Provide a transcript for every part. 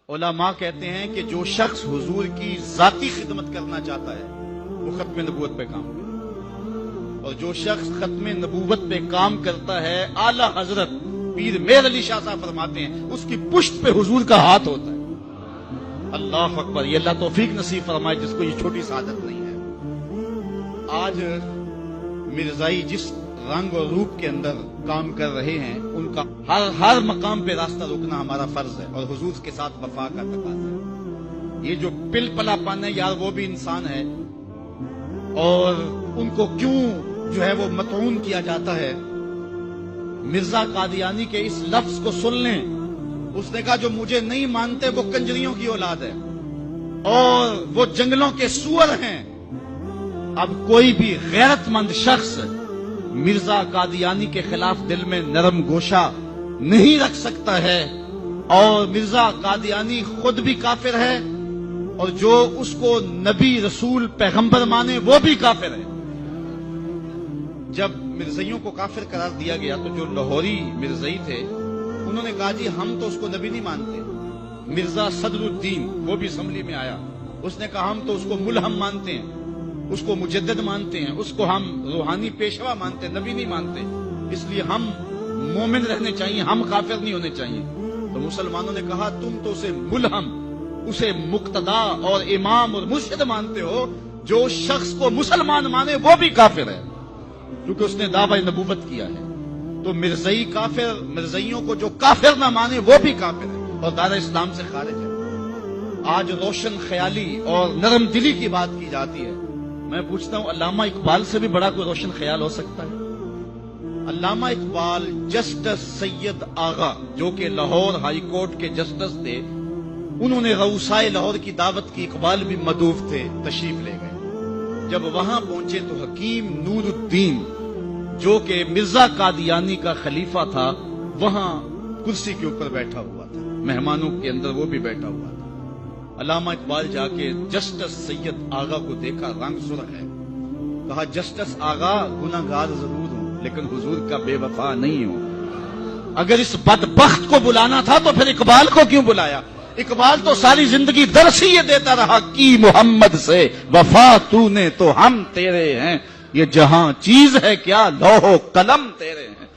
علماء کہتے ہیں کہ جو شخص حضور کی ذاتی خدمت کرنا چاہتا ہے وہ ختم نبوت پہ کام کرے، اور جو شخص ختم نبوت پہ کام کرتا ہے اعلی حضرت پیر میر علی شاہ صاحب فرماتے ہیں اس کی پشت پہ حضور کا ہاتھ ہوتا ہے۔ اللہ اکبر، یہ اللہ توفیق نصیب فرمائے جس کو یہ چھوٹی سعادت نہیں ہے۔ آج مرزائی جس رنگ اور روپ کے اندر کام کر رہے ہیں ان کا ہر مقام پہ راستہ روکنا ہمارا فرض ہے اور حضور کے ساتھ وفا کا تقاضا ہے۔ یہ جو پل پلا پن ہے یار وہ بھی انسان ہے، اور ان کو کیوں جو ہے وہ مطعون کیا جاتا ہے۔ مرزا قادیانی کے اس لفظ کو سن لیں، اس نے کہا جو مجھے نہیں مانتے وہ کنجریوں کی اولاد ہے اور وہ جنگلوں کے سور ہیں۔ اب کوئی بھی غیرت مند شخص مرزا قادیانی کے خلاف دل میں نرم گوشہ نہیں رکھ سکتا ہے، اور مرزا قادیانی خود بھی کافر ہے اور جو اس کو نبی رسول پیغمبر مانے وہ بھی کافر ہے۔ جب مرزائیوں کو کافر قرار دیا گیا تو جو لاہوری مرزائی تھے انہوں نے کہا جی ہم تو اس کو نبی نہیں مانتے۔ مرزا صدر الدین وہ بھی اسمبلی میں آیا، اس نے کہا ہم تو اس کو ملہم مانتے ہیں، اس کو مجدد مانتے ہیں، اس کو ہم روحانی پیشوا مانتے ہیں، نبی نہیں مانتے، اس لیے ہم مومن رہنے چاہیے، ہم کافر نہیں ہونے چاہیے۔ تو مسلمانوں نے کہا تم تو اسے ملہم، اسے مقتدا اور امام اور مرشد مانتے ہو، جو شخص کو مسلمان مانے وہ بھی کافر ہے کیونکہ اس نے دعوی نبوت کیا ہے۔ تو مرزائی کافر، مرزائیوں کو جو کافر نہ مانے وہ بھی کافر ہے اور دار اسلام سے خارج ہے۔ آج روشن خیالی اور نرم دلی کی بات کی جاتی ہے، میں پوچھتا ہوں علامہ اقبال سے بھی بڑا کوئی روشن خیال ہو سکتا ہے؟ علامہ اقبال جسٹس سید آغا جو کہ لاہور ہائی کورٹ کے جسٹس تھے، انہوں نے غوثائے لاہور کی دعوت کی، اقبال بھی مدعو تھے، تشریف لے گئے۔ جب وہاں پہنچے تو حکیم نور الدین جو کہ مرزا قادیانی کا خلیفہ تھا وہاں کرسی کے اوپر بیٹھا ہوا تھا، مہمانوں کے اندر وہ بھی بیٹھا ہوا تھا۔ علامہ اقبال جا کے جسٹس سید آغا کو دیکھا، رنگ سرخ ہے، کہا جسٹس آغا گناہگار ضرور ہوں لیکن حضور کا بے وفا نہیں ہوں۔ اگر اس بدبخت کو بلانا تھا تو پھر اقبال کو کیوں بلایا؟ اقبال تو ساری زندگی درس ہی یہ دیتا رہا کی محمد سے وفا تو نے تو ہم تیرے ہیں، یہ جہاں چیز ہے کیا لوح و قلم تیرے ہیں۔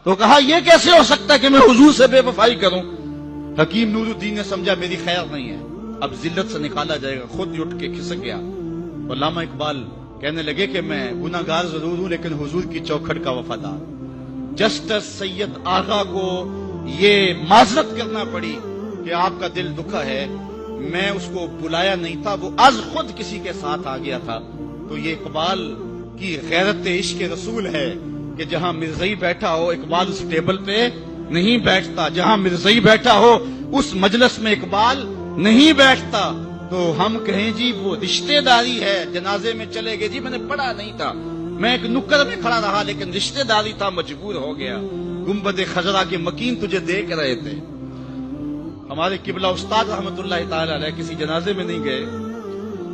تو کہا یہ کیسے ہو سکتا ہے کہ میں حضور سے بے وفائی کروں؟ حکیم نور الدین نے سمجھا میری خیر نہیں ہے، اب ذلت سے نکالا جائے گا، خود ہی اٹھ کے کھسک گیا۔ علامہ اقبال کہنے لگے کہ میں گناہگار ضرور ہوں لیکن حضور کی چوکھٹ کا وفادار۔ جسٹس سید آغا کو یہ معذرت کرنا پڑی کہ آپ کا دل دکھا ہے، میں اس کو بلایا نہیں تھا، وہ از خود کسی کے ساتھ آ گیا تھا۔ تو یہ اقبال کی غیرت عشق رسول ہے کہ جہاں مرزائی بیٹھا ہو اقبال اس ٹیبل پہ نہیں بیٹھتا، جہاں مرزائی بیٹھا ہو اس مجلس میں اقبال نہیں بیٹھتا۔ تو ہم کہیں جی وہ رشتہ داری ہے، جنازے میں چلے گئے، جی میں نے پڑھا نہیں تھا، میں ایک نکر میں کھڑا رہا لیکن رشتہ داری تھا، مجبور ہو گیا۔ گنبد خضرا کے مکین تجھے دیکھ رہے تھے۔ ہمارے قبلہ استاد رحمت اللہ تعالی علیہ کسی جنازے میں نہیں گئے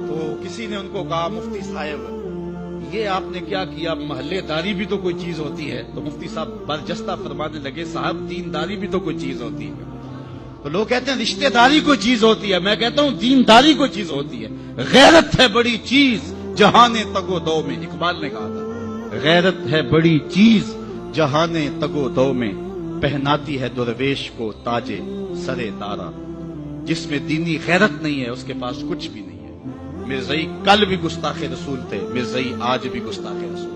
تو کسی نے ان کو کہا مفتی صاحب یہ آپ نے کیا کیا، محلے داری بھی تو کوئی چیز ہوتی ہے۔ تو مفتی صاحب برجستہ فرمانے لگے صاحب دینداری بھی تو کوئی چیز ہوتی ہے۔ تو لوگ کہتے ہیں رشتہ داری کوئی چیز ہوتی ہے، میں کہتا ہوں دینداری کوئی چیز ہوتی ہے۔ غیرت ہے بڑی چیز جہان تگو دو میں، اقبال نے کہا تھا غیرت ہے بڑی چیز جہان تگو دو میں، پہناتی ہے درویش کو تاج سرے دارا۔ جس میں دینی غیرت نہیں ہے اس کے پاس کچھ بھی نہیں ہے۔ مرزائی کل بھی گستاخ رسول تھے، مرزائی آج بھی گستاخ رسول۔